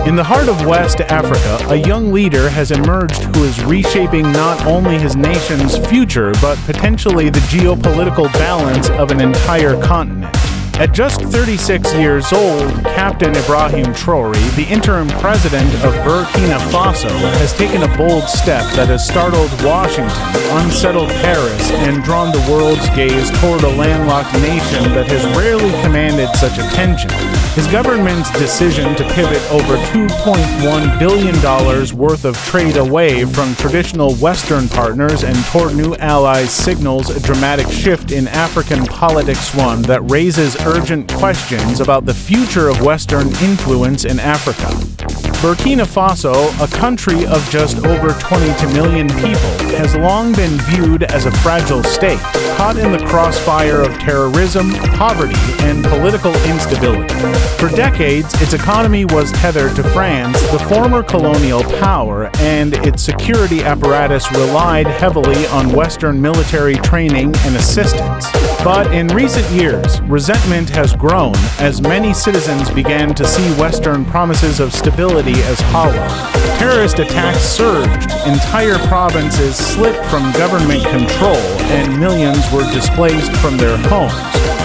In the heart of West Africa, a young leader has emerged who is reshaping not only his nation's future, but potentially the geopolitical balance of an entire continent. At just 36 years old, Captain Ibrahim Traoré, the interim president of Burkina Faso, has taken a bold step that has startled Washington, unsettled Paris, and drawn the world's gaze toward a landlocked nation that has rarely commanded such attention. His government's decision to pivot over $2.1 billion worth of trade away from traditional Western partners and toward new allies signals a dramatic shift in African politics, one that raises urgent questions about the future of Western influence in Africa. Burkina Faso, a country of just over 22 million people, has long been viewed as a fragile state, caught in the crossfire of terrorism, poverty, and political instability. For decades, its economy was tethered to France, the former colonial power, and its security apparatus relied heavily on Western military training and assistance. But in recent years, resentment has grown as many citizens began to see Western promises of stability as hollow. Terrorist attacks surged, entire provinces slipped from government control, and millions were displaced from their homes.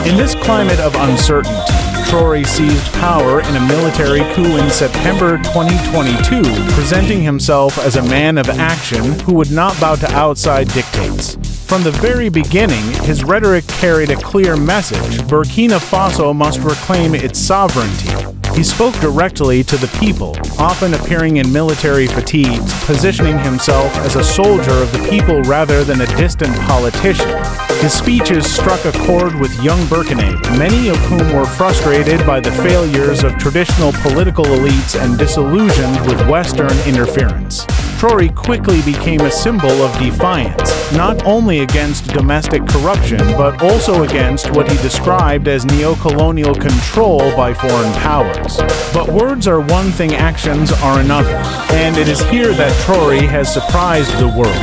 In this climate of uncertainty, Traoré seized power in a military coup in September 2022, presenting himself as a man of action who would not bow to outside dictates. From the very beginning, his rhetoric carried a clear message: Burkina Faso must reclaim its sovereignty. He spoke directly to the people, often appearing in military fatigues, positioning himself as a soldier of the people rather than a distant politician. His speeches struck a chord with young Burkinabés, many of whom were frustrated by the failures of traditional political elites and disillusioned with Western interference. Traoré quickly became a symbol of defiance, not only against domestic corruption, but also against what he described as neo-colonial control by foreign powers. But words are one thing, actions are another, and it is here that Traoré has surprised the world.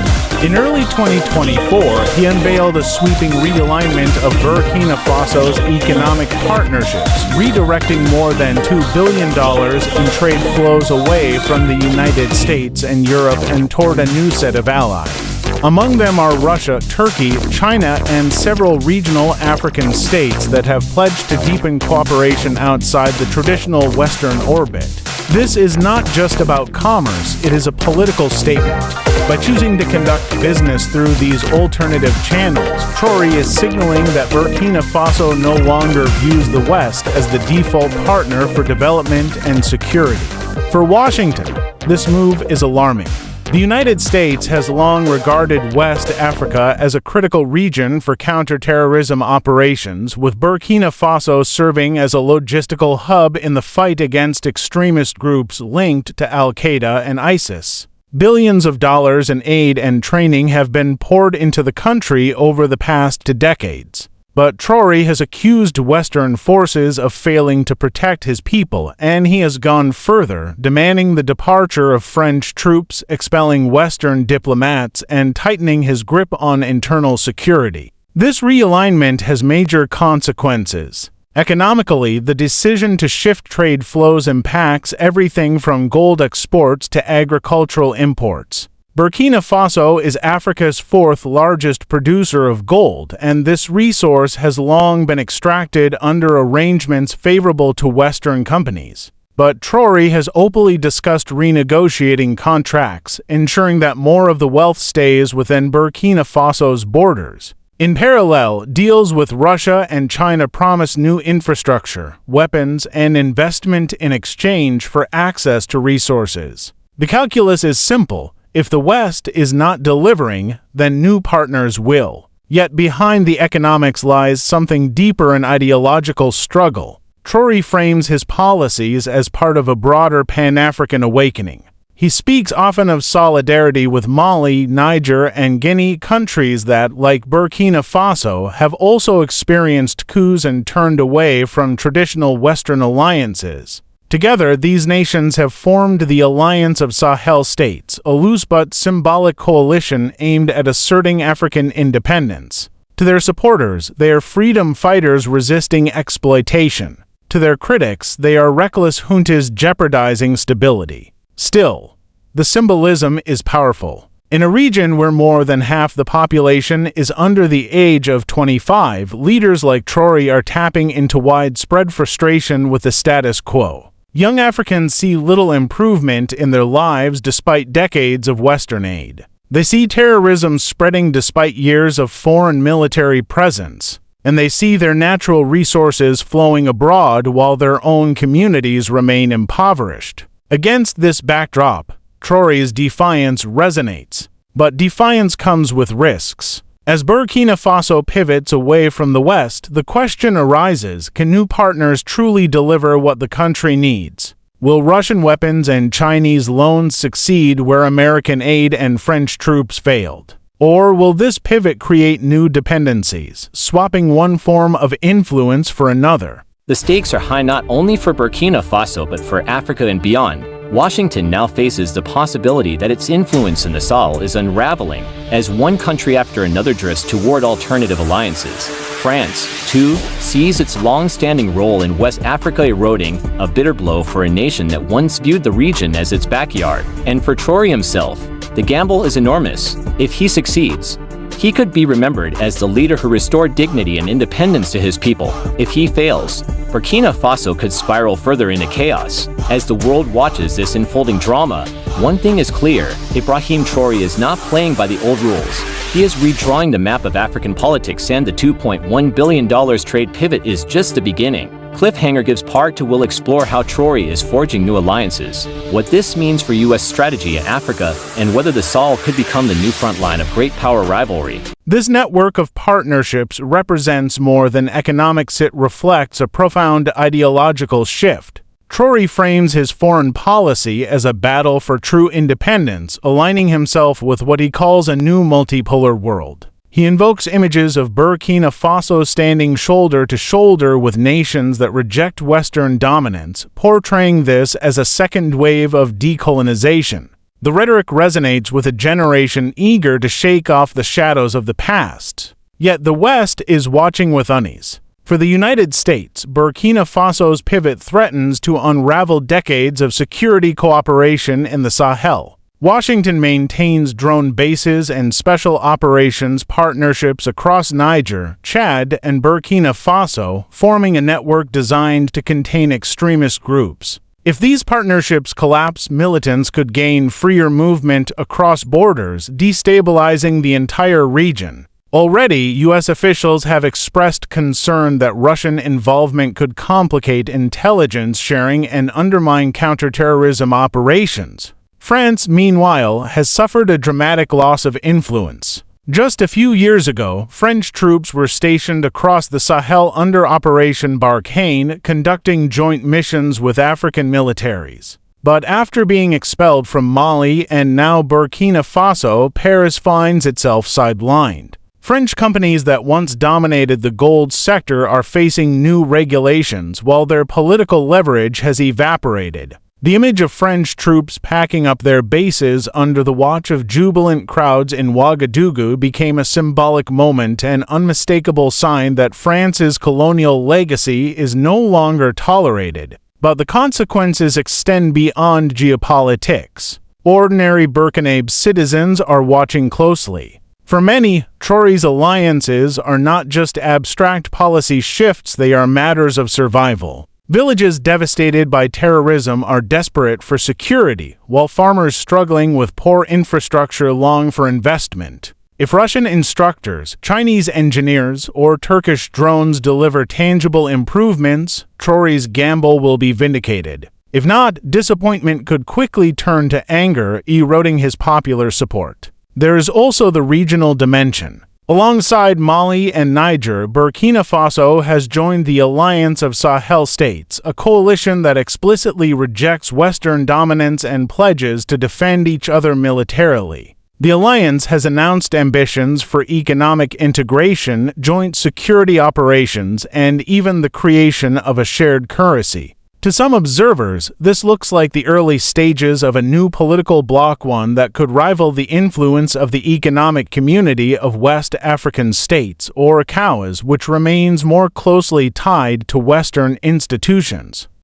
In early 2024, he unveiled a sweeping realignment of Burkina Faso's economic partnerships, redirecting more than $2 billion in trade flows away from the United States and Europe and toward a new set of allies. Among them are Russia, Turkey, China, and several regional African states that have pledged to deepen cooperation outside the traditional Western orbit. This is not just about commerce, it is a political statement. By choosing to conduct business through these alternative channels, Traoré is signaling that Burkina Faso no longer views the West as the default partner for development and security. For Washington, this move is alarming. The United States has long regarded West Africa as a critical region for counterterrorism operations, with Burkina Faso serving as a logistical hub in the fight against extremist groups linked to Al-Qaeda and ISIS. Billions of dollars in aid and training have been poured into the country over the past 2 decades. But Traoré has accused Western forces of failing to protect his people, and he has gone further, demanding the departure of French troops, expelling Western diplomats, and tightening his grip on internal security. This realignment has major consequences. Economically, the decision to shift trade flows impacts everything from gold exports to agricultural imports. Burkina Faso is Africa's 4th largest producer of gold, and this resource has long been extracted under arrangements favorable to Western companies. But Traoré has openly discussed renegotiating contracts, ensuring that more of the wealth stays within Burkina Faso's borders. In parallel, deals with Russia and China promise new infrastructure, weapons, and investment in exchange for access to resources. The calculus is simple. If the West is not delivering, then new partners will. Yet behind the economics lies something deeper, an ideological struggle. Traoré frames his policies as part of a broader Pan-African awakening. He speaks often of solidarity with Mali, Niger, and Guinea, countries that, like Burkina Faso, have also experienced coups and turned away from traditional Western alliances. Together, these nations have formed the Alliance of Sahel States, a loose but symbolic coalition aimed at asserting African independence. To their supporters, they are freedom fighters resisting exploitation. To their critics, they are reckless juntas jeopardizing stability. Still, the symbolism is powerful. In a region where more than half the population is under the age of 25, leaders like Traore are tapping into widespread frustration with the status quo. Young Africans see little improvement in their lives despite decades of Western aid. They see terrorism spreading despite years of foreign military presence, and they see their natural resources flowing abroad while their own communities remain impoverished. Against this backdrop, Traore's defiance resonates, but defiance comes with risks. As Burkina Faso pivots away from the West, the question arises, can new partners truly deliver what the country needs? Will Russian weapons and Chinese loans succeed where American aid and French troops failed? Or will this pivot create new dependencies, swapping one form of influence for another? The stakes are high not only for Burkina Faso but for Africa and beyond. Washington now faces the possibility that its influence in the Sahel is unraveling as one country after another drifts toward alternative alliances. France, too, sees its long-standing role in West Africa eroding, a bitter blow for a nation that once viewed the region as its backyard. And for Traore himself, the gamble is enormous. If he succeeds, he could be remembered as the leader who restored dignity and independence to his people. If he fails, Burkina Faso could spiral further into chaos. As the world watches this unfolding drama, one thing is clear: Ibrahim Traoré is not playing by the old rules. He is redrawing the map of African politics, and the $2.1 billion trade pivot is just the beginning. Cliffhanger gives part 2 will explore how Traore is forging new alliances, what this means for U.S. strategy in Africa, and whether the Sahel could become the new front line of great power rivalry. This network of partnerships represents more than economics. It reflects a profound ideological shift. Traore frames his foreign policy as a battle for true independence, aligning himself with what he calls a new multipolar world. He invokes images of Burkina Faso standing shoulder to shoulder with nations that reject Western dominance, portraying this as a second wave of decolonization. The rhetoric resonates with a generation eager to shake off the shadows of the past. Yet the West is watching with unease. For the United States, Burkina Faso's pivot threatens to unravel decades of security cooperation in the Sahel. Washington maintains drone bases and special operations partnerships across Niger, Chad, and Burkina Faso, forming a network designed to contain extremist groups. If these partnerships collapse, militants could gain freer movement across borders, destabilizing the entire region. Already, U.S. officials have expressed concern that Russian involvement could complicate intelligence sharing and undermine counterterrorism operations. France, meanwhile, has suffered a dramatic loss of influence. Just a few years ago, French troops were stationed across the Sahel under Operation Barkhane, conducting joint missions with African militaries. But after being expelled from Mali and now Burkina Faso, Paris finds itself sidelined. French companies that once dominated the gold sector are facing new regulations, while their political leverage has evaporated. The image of French troops packing up their bases under the watch of jubilant crowds in Ouagadougou became a symbolic moment, an unmistakable sign that France's colonial legacy is no longer tolerated. But the consequences extend beyond geopolitics. Ordinary Burkinabe citizens are watching closely. For many, Traore's alliances are not just abstract policy shifts, they are matters of survival. Villages devastated by terrorism are desperate for security, while farmers struggling with poor infrastructure long for investment. If Russian instructors, Chinese engineers, or Turkish drones deliver tangible improvements, Traore's gamble will be vindicated. If not, disappointment could quickly turn to anger, eroding his popular support. There is also the regional dimension. Alongside Mali and Niger, Burkina Faso has joined the Alliance of Sahel States, a coalition that explicitly rejects Western dominance and pledges to defend each other militarily. The alliance has announced ambitions for economic integration, joint security operations, and even the creation of a shared currency. To some observers, this looks like the early stages of a new political bloc, one that could rival the influence of the Economic Community of West African States, or ECOWAS, which remains more closely tied to Western institutions.